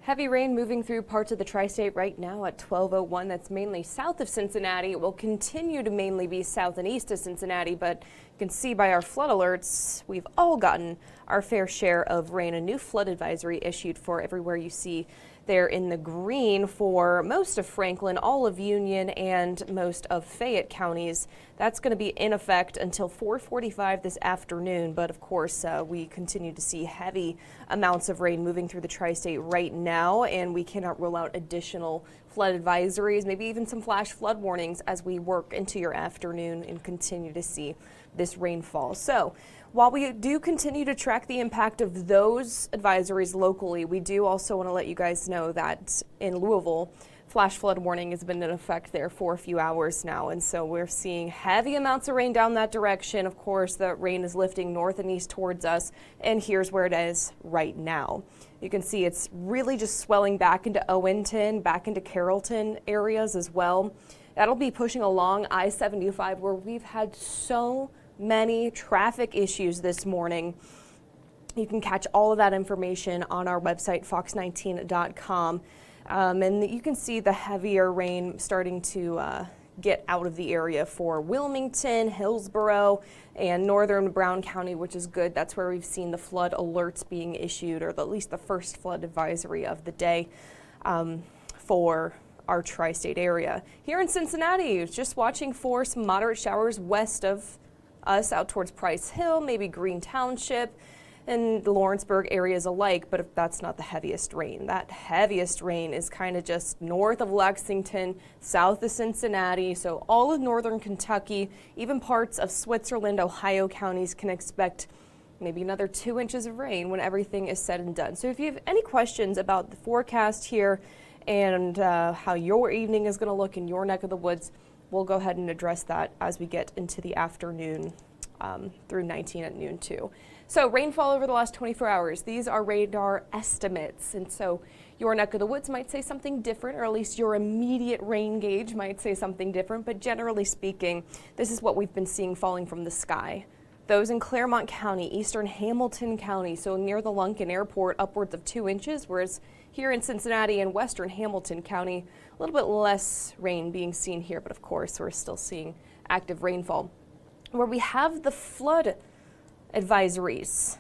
Heavy rain moving through parts of the tri-state right now at 12:01. That's mainly south of Cincinnati. It will continue to mainly be south and east of Cincinnati, but you can see by our flood alerts, we've all gotten our fair share of rain. A new flood advisory issued for everywhere you see there in the green for most of Franklin, all of Union, and most of Fayette counties. That's going to be in effect until 4:45 this afternoon. But of course, we continue to see heavy amounts of rain moving through the tri-state right now, and we cannot rule out additional flood advisories, maybe even some flash flood warnings as we work into your afternoon and continue to see this rainfall. So while we do continue to track the impact of those advisories locally, we do also want to let you guys know that in Louisville, flash flood warning has been in effect there for a few hours now. And so we're seeing heavy amounts of rain down that direction. Of course, the rain is lifting north and east towards us. And here's where it is right now. You can see it's really just swelling back into Owenton, back into Carrollton areas as well. That'll be pushing along I-75, where we've had so many traffic issues this morning. You can catch all of that information on our website, fox19.com. And you can see the heavier rain starting to get out of the area for Wilmington, Hillsborough, and northern Brown County, which is good. That's where we've seen the flood alerts being issued, or at least the first flood advisory of the day for our tri-state area. Here in Cincinnati, just watching for some moderate showers west of us out towards Price Hill, maybe Green Township, and the Lawrenceburg areas alike, but if that's not the heaviest rain. That heaviest rain is kind of just north of Lexington, south of Cincinnati, so all of northern Kentucky, even parts of Switzerland, Ohio counties can expect maybe another 2 inches of rain when everything is said and done. So if you have any questions about the forecast here and how your evening is going to look in your neck of the woods, we'll go ahead and address that as we get into the afternoon through 19 at noon too. So rainfall over the last 24 hours, these are radar estimates. And so your neck of the woods might say something different, or at least your immediate rain gauge might say something different. But generally speaking, this is what we've been seeing falling from the sky. Those in Claremont County, eastern Hamilton County, so near the Lunken Airport, upwards of 2 inches, whereas here in Cincinnati and western Hamilton County, a little bit less rain being seen here, but of course we're still seeing active rainfall. Where we have the flood advisories,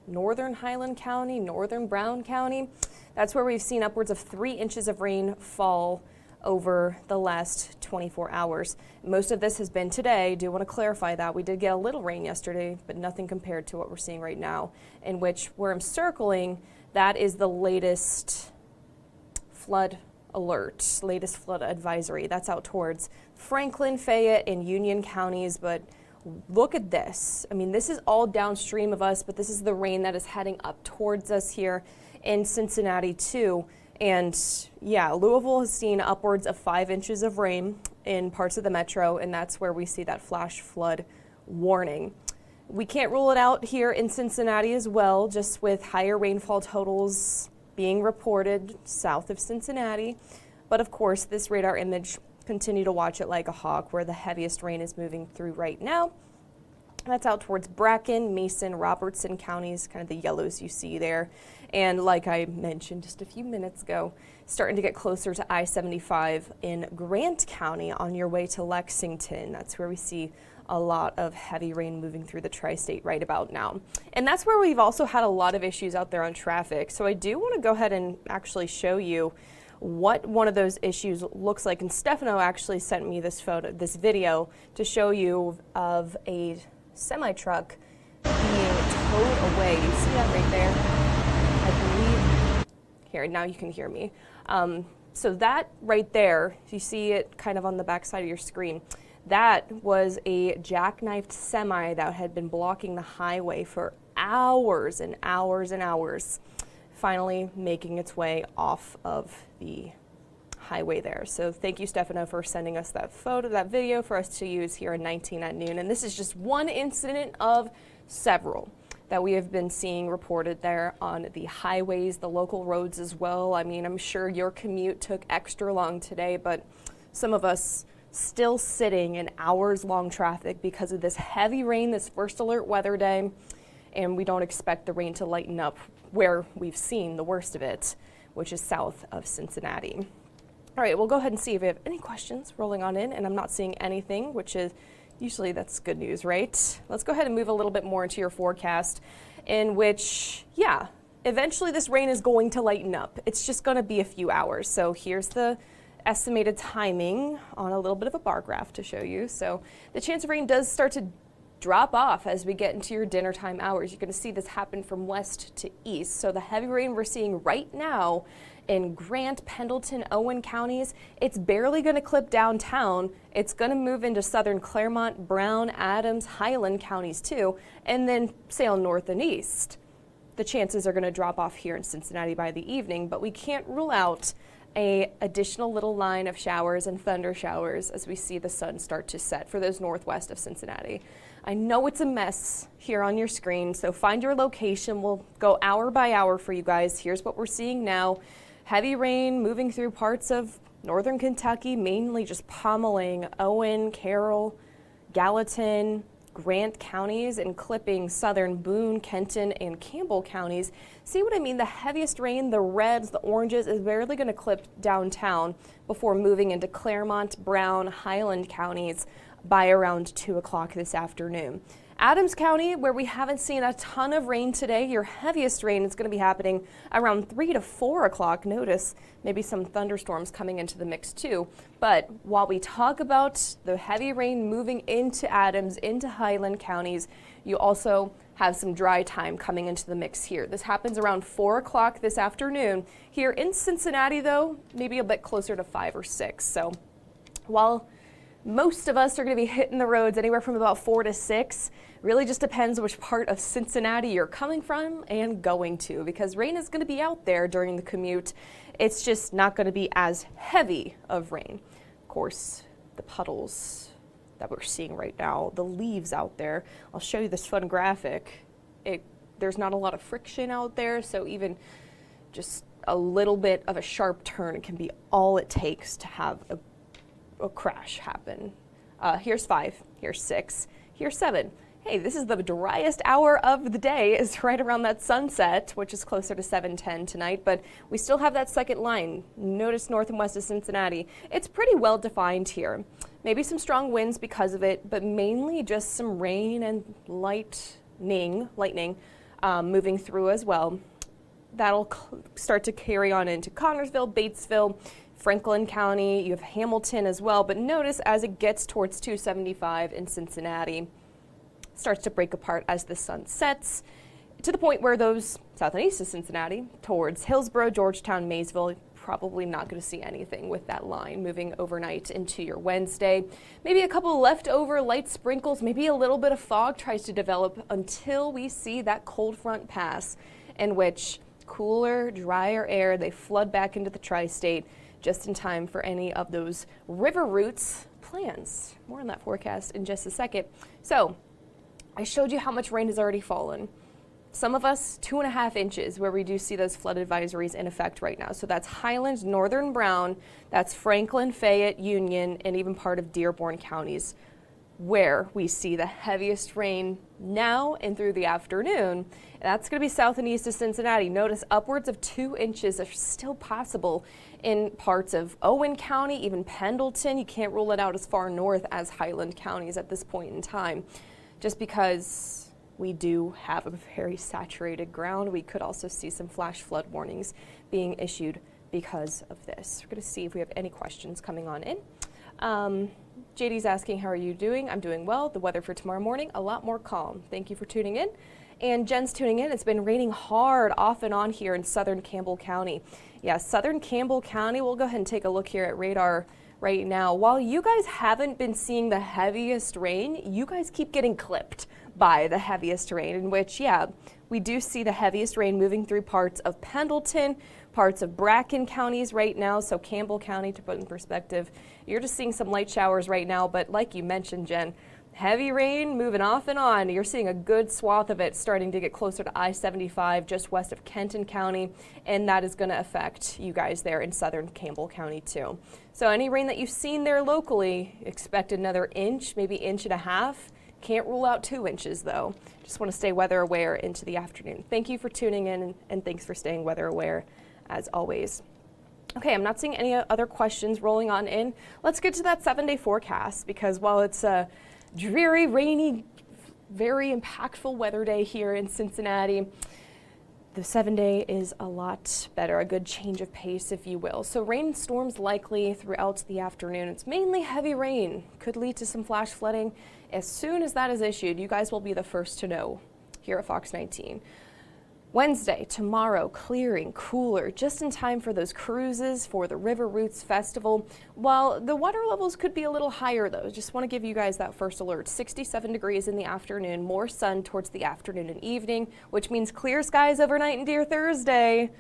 northern Highland County, northern Brown County, that's where we've seen upwards of 3 inches of rain fall over the last 24 hours. Most of this has been today. I do want to clarify that. We did get a little rain yesterday, but nothing compared to what we're seeing right now, in which where I'm circling, that is the latest flood alert, latest flood advisory. That's out towards Franklin, Fayette, and Union counties, but look at this. I mean, this is all downstream of us, but this is the rain that is heading up towards us here in Cincinnati too. And yeah, Louisville has seen upwards of 5 inches of rain in parts of the metro, and that's where we see that flash flood warning. We can't rule it out here in Cincinnati as well, just with higher rainfall totals being reported south of Cincinnati. But of course, this radar image, continue to watch it like a hawk, where the heaviest rain is moving through right now. That's out towards Bracken, Mason, Robertson counties, kind of the yellows you see there. And like I mentioned just a few minutes ago, starting to get closer to I-75 in Grant County on your way to Lexington. That's where we see a lot of heavy rain moving through the tri-state right about now. And that's where we've also had a lot of issues out there on traffic. So I do want to go ahead and actually show you what one of those issues looks like. And Stefano actually sent me this video to show you of a semi-truck being towed away. You see that right there? I believe, here, now you can hear me. So that right there, you see it kind of on the back side of your screen. That was a jackknifed semi that had been blocking the highway for hours and hours and hours, finally making its way off of the highway there. So thank you, Stefano, for sending us that video for us to use here in 19 at noon. And this is just one incident of several that we have been seeing reported there on the highways, the local roads as well. I mean, I'm sure your commute took extra long today, but some of us still sitting in hours-long traffic because of this heavy rain, this first alert weather day, and we don't expect the rain to lighten up where we've seen the worst of it. which is south of Cincinnati. All right, we'll go ahead and see if we have any questions rolling on in, and I'm not seeing anything, which is usually that's good news, right? Let's go ahead and move a little bit more into your forecast, in which, yeah, eventually this rain is going to lighten up. It's just going to be a few hours. So here's the estimated timing on a little bit of a bar graph to show you. So the chance of rain does start to drop off as we get into your dinner time hours. You're going to see this happen from west to east. So the heavy rain we're seeing right now in Grant, Pendleton, Owen counties, it's barely going to clip downtown. It's going to move into southern Claremont, Brown, Adams, Highland counties too, and then sail north and east. The chances are going to drop off here in Cincinnati by the evening, but we can't rule out a additional little line of showers and thunder showers as we see the sun start to set for those northwest of Cincinnati. I know it's a mess here on your screen, so find your location. We'll go hour by hour for you guys. Here's what we're seeing now. Heavy rain moving through parts of northern Kentucky, mainly just pummeling Owen, Carroll, Gallatin, Grant counties, and clipping southern Boone, Kenton, and Campbell counties. See what I mean? The heaviest rain, the reds, the oranges, is barely going to clip downtown before moving into Claremont, Brown, Highland counties by around 2 o'clock this afternoon. Adams County, where we haven't seen a ton of rain today, your heaviest rain is going to be happening around 3 to 4 o'clock. Notice maybe some thunderstorms coming into the mix too. But while we talk about the heavy rain moving into Adams, into Highland counties, you also have some dry time coming into the mix here. This happens around 4 o'clock this afternoon. Here in Cincinnati, though, maybe a bit closer to 5 or 6. So while most of us are going to be hitting the roads anywhere from about 4 to 6. Really just depends which part of Cincinnati you're coming from and going to, because rain is going to be out there during the commute. It's just not going to be as heavy of rain. Of course, the puddles that we're seeing right now, the leaves out there. I'll show you this fun graphic. There's not a lot of friction out there, so even just a little bit of a sharp turn can be all it takes to have a crash happen. Here's 5, here's 6, here's 7. Hey, this is the driest hour of the day, is right around that sunset, which is closer to 7:10 tonight, but we still have that second line. Notice north and west of Cincinnati. It's pretty well defined here. Maybe some strong winds because of it, but mainly just some rain and lightning moving through as well. That'll start to carry on into Connersville, Batesville, Franklin County. You have Hamilton as well, but notice as it gets towards 275 in Cincinnati, starts to break apart as the sun sets, to the point where those south and east of Cincinnati, towards Hillsborough, Georgetown, Maysville, probably not going to see anything with that line moving overnight into your Wednesday. Maybe a couple leftover light sprinkles, maybe a little bit of fog tries to develop until we see that cold front pass, in which cooler, drier air, they flood back into the tri-state just in time for any of those river routes plans. More on that forecast in just a second. So I showed you how much rain has already fallen. Some of us 2.5 inches, where we do see those flood advisories in effect right now. So that's Highland, Northern Brown, that's Franklin, Fayette, Union, and even part of Dearborn counties, where we see the heaviest rain now and through the afternoon. That's going to be south and east of Cincinnati. Notice upwards of 2 inches are still possible in parts of Owen County, even Pendleton. You can't rule it out as far north as Highland counties at this point in time, just because we do have a very saturated ground. We could also see some flash flood warnings being issued because of this. We're going to see if we have any questions coming on in. JD's asking, how are you doing? I'm doing well. The weather for tomorrow morning, a lot more calm. Thank you for tuning in. And Jen's tuning in. It's been raining hard off and on here in southern Campbell County. Yeah, southern Campbell County. We'll go ahead and take a look here at radar right now. While you guys haven't been seeing the heaviest rain, you guys keep getting clipped by the heaviest rain, in which, yeah, we do see the heaviest rain moving through parts of Pendleton, parts of Bracken counties right now. So Campbell County, to put in perspective, you're just seeing some light showers right now, but like you mentioned, Jen, heavy rain moving off and on. You're seeing a good swath of it starting to get closer to I-75 just west of Kenton County, and that is going to affect you guys there in southern Campbell County too. So any rain that you've seen there locally, expect another inch, maybe 1.5 inches. Can't rule out 2 inches though. Just want to stay weather aware into the afternoon. Thank you for tuning in, and thanks for staying weather aware as always. Okay, I'm not seeing any other questions rolling on in. Let's get to that 7-day forecast, because while it's a dreary, rainy, very impactful weather day here in Cincinnati, the 7-day is a lot better, a good change of pace, if you will. So rainstorms likely throughout the afternoon. It's mainly heavy rain. Could lead to some flash flooding. As soon as that is issued, you guys will be the first to know here at Fox 19. Wednesday, tomorrow, clearing, cooler, just in time for those cruises for the River Roots Festival. While the water levels could be a little higher, though, just want to give you guys that first alert. 67 degrees in the afternoon, more sun towards the afternoon and evening, which means clear skies overnight into your Thursday.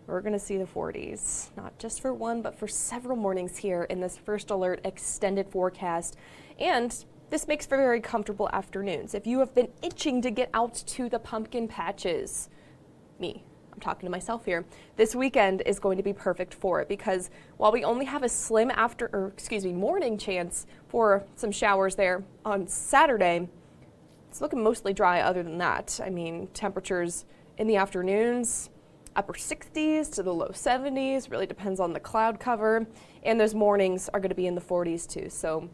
We're going to see the 40s, not just for one, but for several mornings here in this first alert extended forecast. And this makes for very comfortable afternoons. If you have been itching to get out to the pumpkin patches, I'm talking to myself here, this weekend is going to be perfect for it, because while we only have a slim morning chance for some showers there on Saturday, it's looking mostly dry other than that. I mean, temperatures in the afternoons, upper 60s to the low 70s, really depends on the cloud cover, and those mornings are going to be in the 40s too. So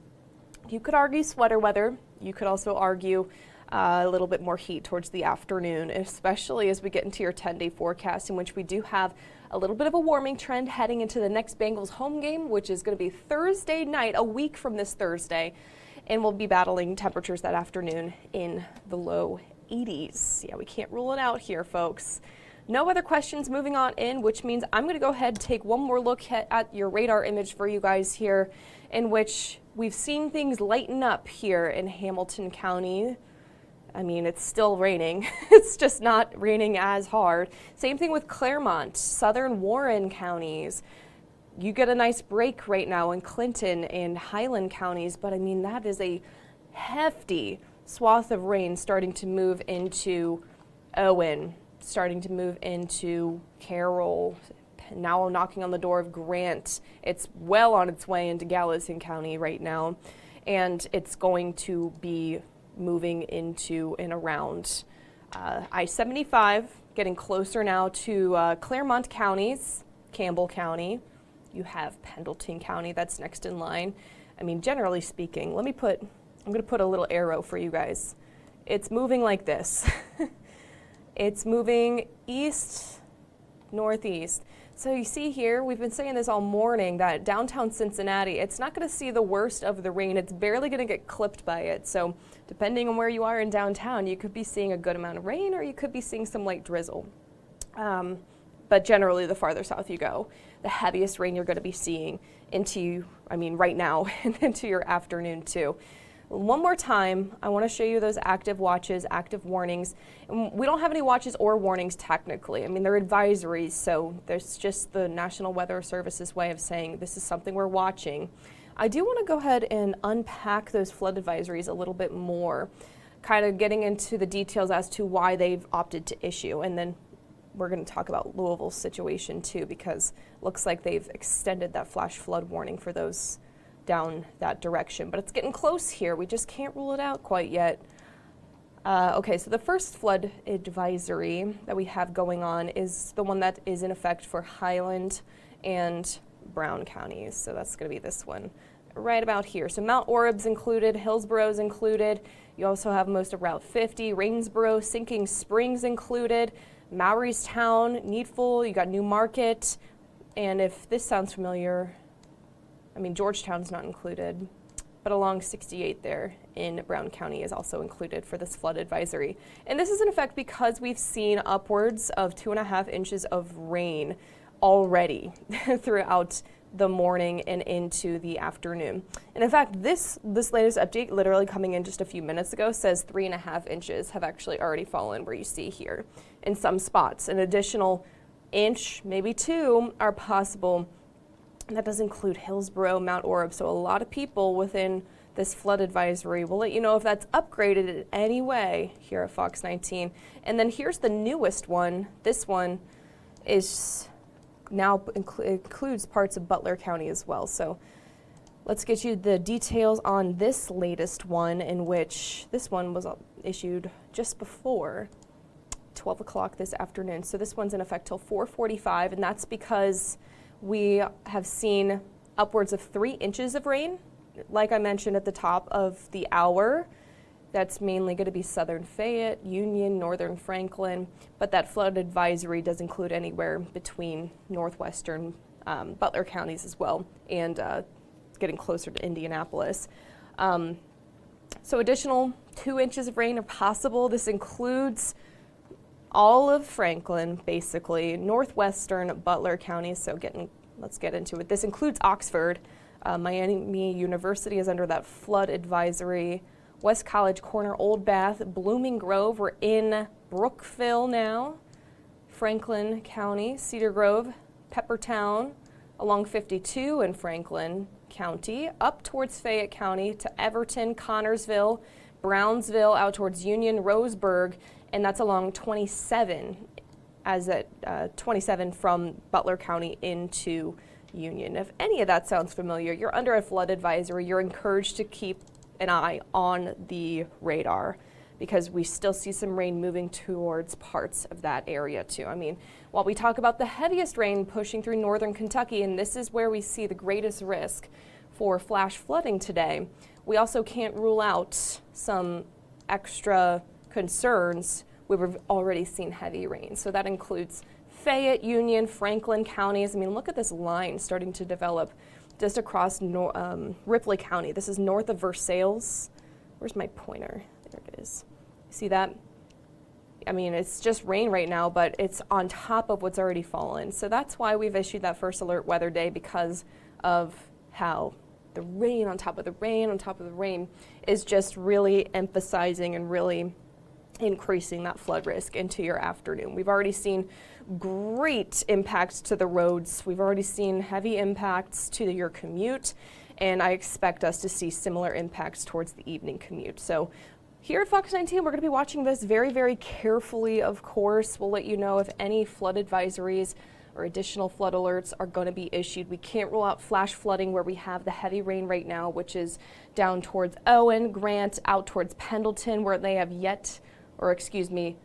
you could argue sweater weather. You could also argue a little bit more heat towards the afternoon, especially as we get into your 10-day forecast, in which we do have a little bit of a warming trend heading into the next Bengals home game, which is going to be Thursday night, a week from this Thursday, and we'll be battling temperatures that afternoon in the low 80s. Yeah, we can't rule it out here, folks. No other questions moving on in, which means I'm going to go ahead and take one more look at your radar image for you guys here, in which we've seen things lighten up here in Hamilton County. I mean, it's still raining. It's just not raining as hard. Same thing with Claremont, southern Warren counties. You get a nice break right now in Clinton and Highland counties, but I mean, that is a hefty swath of rain starting to move into Owen, starting to move into Carroll, now knocking on the door of Grant. It's well on its way into Gallatin County right now, and it's going to be moving into and around I-75, getting closer now to Claremont counties, Campbell County. You have Pendleton County that's next in line. I mean, generally speaking, I'm going to put a little arrow for you guys. It's moving like this. It's moving east, northeast. So you see here, we've been saying this all morning, that downtown Cincinnati, it's not going to see the worst of the rain. It's barely going to get clipped by it. So depending on where you are in downtown, you could be seeing a good amount of rain, or you could be seeing some light drizzle. But generally, the farther south you go, the heaviest rain you're going to be seeing right now, and into your afternoon too. One more time, I want to show you those active watches, active warnings. And we don't have any watches or warnings technically. I mean, they're advisories, so there's just the National Weather Service's way of saying this is something we're watching. I do want to go ahead and unpack those flood advisories a little bit more, kind of getting into the details as to why they've opted to issue. And then we're going to talk about Louisville's situation too, because it looks like they've extended that flash flood warning for those down that direction, but it's getting close here. We just can't rule it out quite yet. Okay, so the first flood advisory that we have going on is the one that is in effect for Highland and Brown counties. So that's going to be this one right about here. So Mount Orab's included, Hillsboro's included. You also have most of Route 50, Rainsboro, Sinking Springs included, Maureystown, Needful, you got New Market, and if this sounds familiar, I mean, Georgetown's not included, but along 68 there in Brown County is also included for this flood advisory. And this is in effect because we've seen upwards of 2.5 inches of rain already throughout the morning and into the afternoon. And in fact, this latest update, literally coming in just a few minutes ago, says 3.5 inches have actually already fallen where you see here in some spots. An additional inch, maybe 2, are possible. That does include Hillsboro, Mount Orab, so a lot of people within this flood advisory. We'll let you know if that's upgraded in any way here at Fox 19. And then here's the newest one. This one is now includes parts of Butler County as well. So let's get you the details on this latest one, in which this one was issued just before 12 o'clock this afternoon. So this one's in effect till 4:45, and that's because we have seen upwards of 3 inches of rain. Like I mentioned at the top of the hour, that's mainly going to be southern Fayette, Union, northern Franklin, but that flood advisory does include anywhere between northwestern Butler counties as well, and getting closer to Indianapolis. So additional 2 inches of rain are possible. This includes all of Franklin, basically, northwestern Butler counties. So let's get into it. This includes Oxford. Miami University is under that flood advisory. West College Corner, Old Bath, Blooming Grove. We're in Brookville now. Franklin County, Cedar Grove, Peppertown, along 52 in Franklin County, up towards Fayette County to Everton, Connorsville, Brownsville, out towards Union, Roseburg, and that's along 27, as at 27 from Butler County into Union. If any of that sounds familiar, you're under a flood advisory. You're encouraged to keep an eye on the radar because we still see some rain moving towards parts of that area too. I mean, while we talk about the heaviest rain pushing through northern Kentucky, and this is where we see the greatest risk for flash flooding today, we also can't rule out some extra concerns where we've already seen heavy rain. So that includes Fayette, Union, Franklin counties. I mean, look at this line starting to develop just across Ripley County. This is north of Versailles. Where's my pointer? There it is. See that? I mean, it's just rain right now, but it's on top of what's already fallen. So that's why we've issued that first alert weather day, because of how the rain on top of the rain on top of the rain is just really emphasizing and really increasing that flood risk into your afternoon. We've already seen great impacts to the roads. We've already seen heavy impacts to your commute, and I expect us to see similar impacts towards the evening commute. So here at Fox 19, we're going to be watching this very, very carefully, of course. We'll let you know if any flood advisories or additional flood alerts are going to be issued. We can't rule out flash flooding where we have the heavy rain right now, which is down towards Owen, Grant, out towards Pendleton, where they have yet, or excuse me,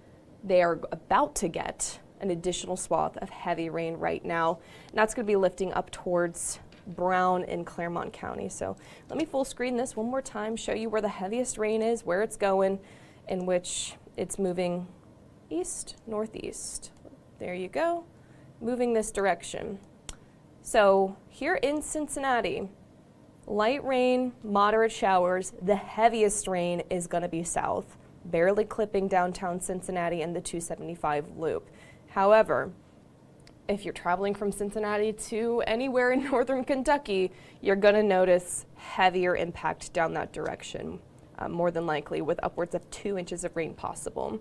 they are about to get an additional swath of heavy rain right now. And that's going to be lifting up towards Brown in Claremont County. So let me full screen this one more time, show you where the heaviest rain is, where it's going, in which it's moving east, northeast. There you go, moving this direction. So here in Cincinnati, light rain, moderate showers. The heaviest rain is going to be south, barely clipping downtown Cincinnati and the 275 loop. However, if you're traveling from Cincinnati to anywhere in northern Kentucky, you're going to notice heavier impact down that direction, more than likely, with upwards of 2 inches of rain possible.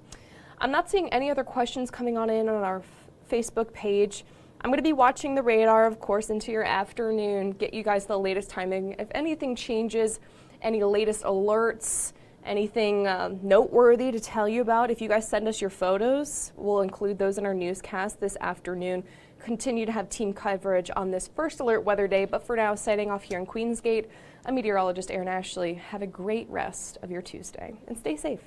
I'm not seeing any other questions coming on in on our Facebook page. I'm going to be watching the radar, of course, into your afternoon, get you guys the latest timing. If anything changes, any latest alerts, anything noteworthy to tell you about, if you guys send us your photos, we'll include those in our newscast this afternoon. Continue to have team coverage on this first alert weather day, but for now, signing off here in Queensgate, I'm meteorologist Erin Ashley. Have a great rest of your Tuesday and stay safe.